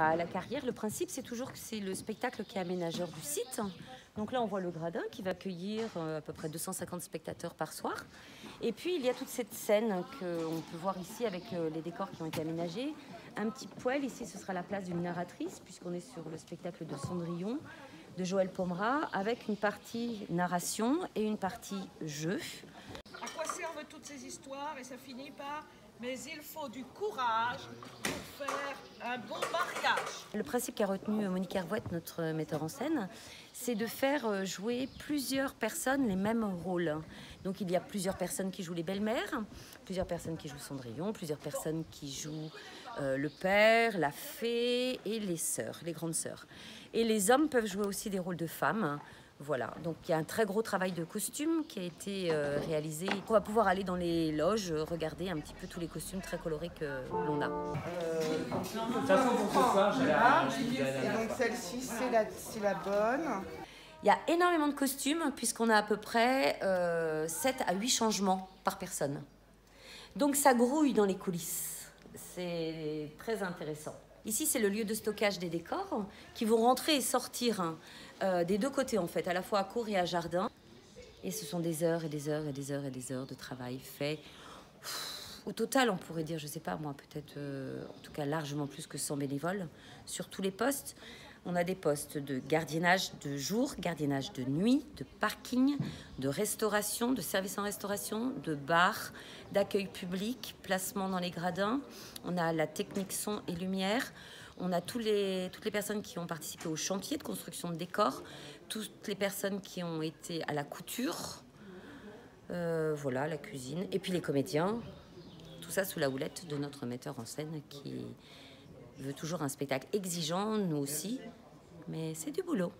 À la carrière, le principe, c'est toujours que c'est le spectacle qui est aménageur du site. Donc là, on voit le gradin qui va accueillir à peu près 250 spectateurs par soir. Et puis, il y a toute cette scène qu'on peut voir ici avec les décors qui ont été aménagés. Un petit poêle, ici, ce sera la place d'une narratrice, puisqu'on est sur le spectacle de Cendrillon, de Joël Pomera, avec une partie narration et une partie jeu. À quoi servent toutes ces histoires? Et ça finit par « mais il faut du courage pour faire un bon mariage ». Le principe qu'a retenu Monique Hervouette, notre metteur en scène, c'est de faire jouer plusieurs personnes les mêmes rôles. Donc il y a plusieurs personnes qui jouent les belles-mères, plusieurs personnes qui jouent Cendrillon, plusieurs personnes qui jouent le père, la fée et les sœurs, les grandes sœurs. Et les hommes peuvent jouer aussi des rôles de femmes. Voilà, donc il y a un très gros travail de costume qui a été réalisé. On va pouvoir aller dans les loges, regarder un petit peu tous les costumes très colorés que l'on a. De toute façon, pour ce soir, j'ai la... Et donc celle-ci, c'est la bonne. Il y a énormément de costumes puisqu'on a à peu près 7 à 8 changements par personne. Donc ça grouille dans les coulisses. C'est très intéressant. Ici, c'est le lieu de stockage des décors qui vont rentrer et sortir des deux côtés, en fait, à la fois à cour et à jardin. Et ce sont des heures et des heures et des heures et des heures de travail fait. Au total, on pourrait dire, je ne sais pas moi, peut-être en tout cas largement plus que 100 bénévoles sur tous les postes. On a des postes de gardiennage de jour, gardiennage de nuit, de parking, de restauration, de service en restauration, de bar, d'accueil public, placement dans les gradins. On a la technique son et lumière. On a toutes les personnes qui ont participé au chantier de construction de décors, toutes les personnes qui ont été à la couture, voilà, la cuisine, et puis les comédiens. Tout ça sous la houlette de notre metteur en scène qui veut toujours un spectacle exigeant, nous aussi, mais c'est du boulot.